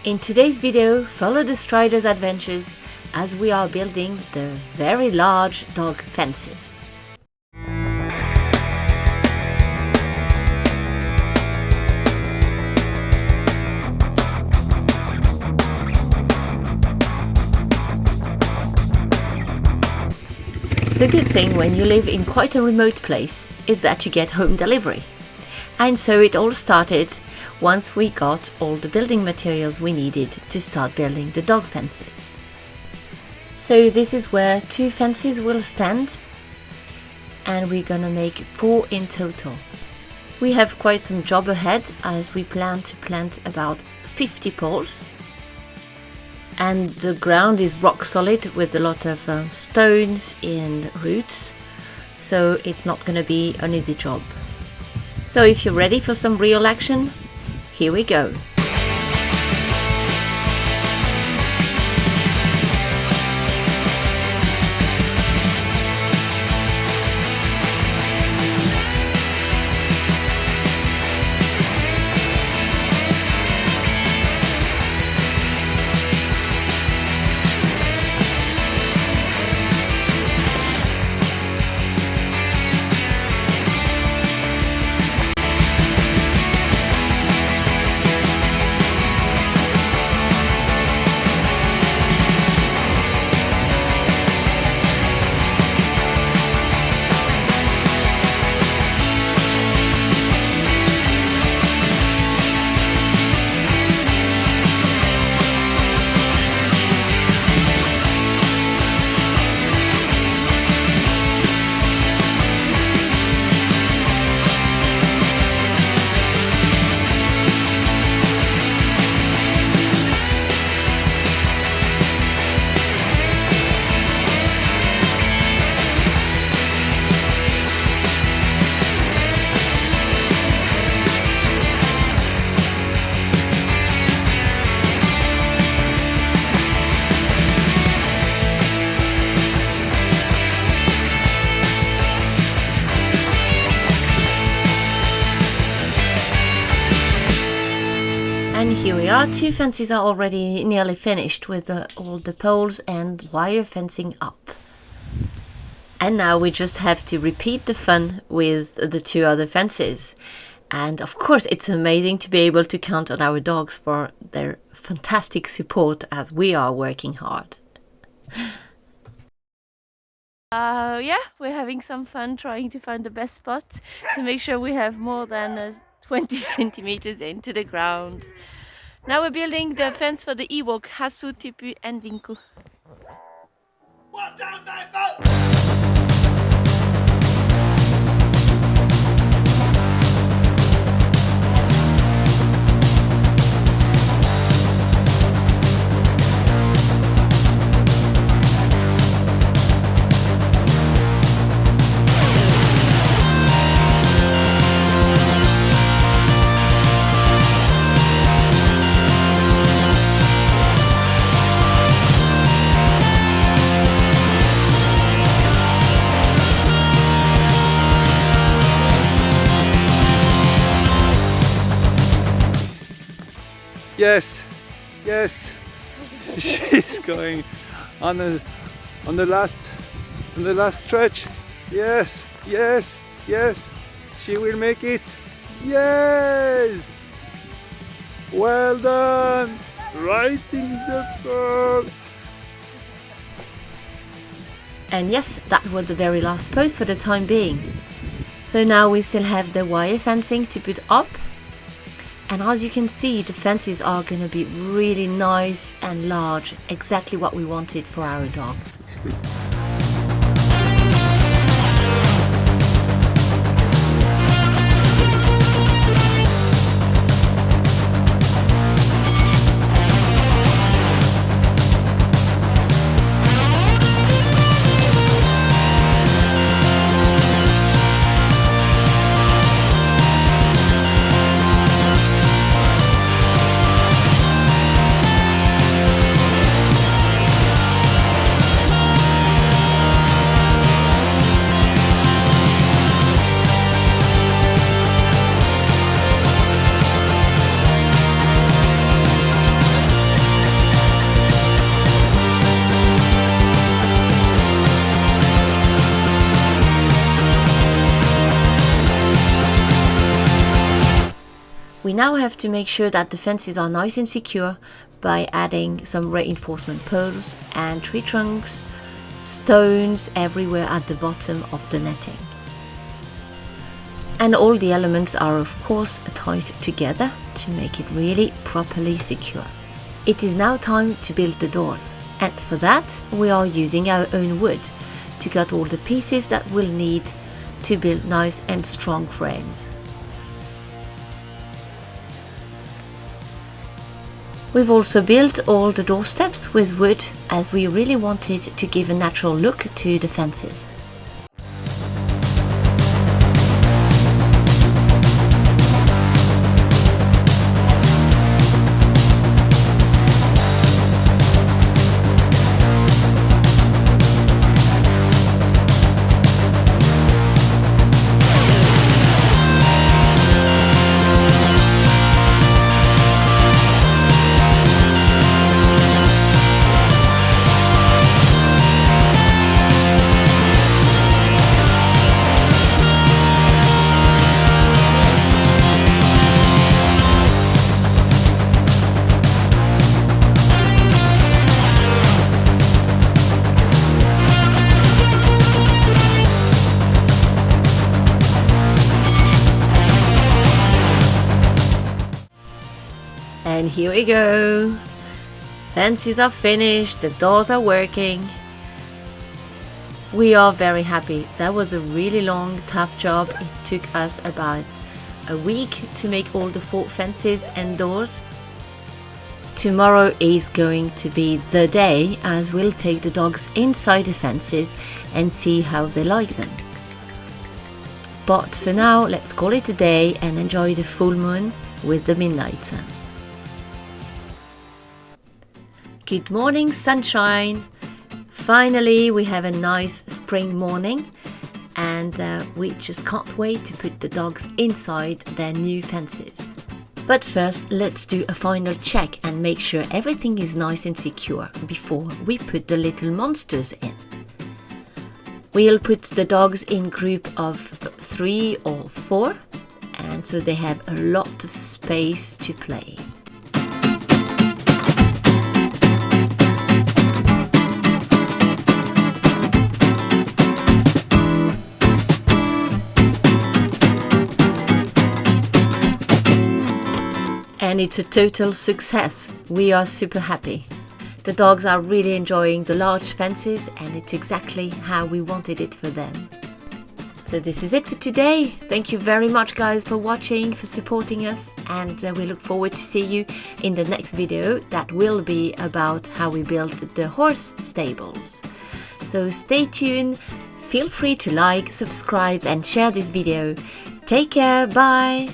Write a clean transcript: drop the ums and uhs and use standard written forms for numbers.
In today's video, follow the Strider's adventures as we are building the very large dog fences. The good thing when you live in quite a remote place is that you get home delivery. And so it all started once we got all the building materials we needed to start building the dog fences. So this is where 2 fences will stand, and we're gonna make 4 in total. We have quite some job ahead as we plan to plant about 50 poles. And the ground is rock solid with a lot of stones and roots, so it's not gonna be an easy job. So if you're ready for some real action, here we go. And here we are, 2 fences are already nearly finished with all the poles and wire fencing up. And now we just have to repeat the fun with the 2 other fences. And of course it's amazing to be able to count on our dogs for their fantastic support as we are working hard. Yeah, we're having some fun trying to find the best spot to make sure we have more than 20 centimeters into the ground. Now we're building the fence for the Ewok, Hasu, Tipu and Vinku. Yes, yes, she's going on the last stretch. Yes, yes, yes, she will make it. Yes, well done, right in the ball. And yes, that was the very last post for the time being. So now we still have the wire fencing to put up. And as you can see, the fences are going to be really nice and large, exactly what we wanted for our dogs. now have to make sure that the fences are nice and secure by adding some reinforcement poles and tree trunks, stones everywhere at the bottom of the netting. And all the elements are of course tied together to make it really properly secure. It is now time to build the doors, and for that we are using our own wood to cut all the pieces that we'll need to build nice and strong frames. We've also built all the doorsteps with wood, as we really wanted to give a natural look to the fences. And here we go. Fences are finished, the doors are working. We are very happy. That was a really long, tough job. It took us about a week to make all the 4 fences and doors. Tomorrow is going to be the day, as we'll take the dogs inside the fences and see how they like them. But for now, let's call it a day and enjoy the full moon with the midnight sun. Good morning, sunshine! Finally, we have a nice spring morning, and we just can't wait to put the dogs inside their new fences. But first, let's do a final check and make sure everything is nice and secure before we put the little monsters in. We'll put the dogs in group of 3 or 4, and so they have a lot of space to play. And it's a total success. We are super happy. The dogs are really enjoying the large fences, and it's exactly how we wanted it for them. So this is it for today. Thank you very much, guys, for watching, for supporting us, and we look forward to see you in the next video that will be about how we built the horse stables. So stay tuned. Feel free to like, subscribe and share this video. Take care. Bye.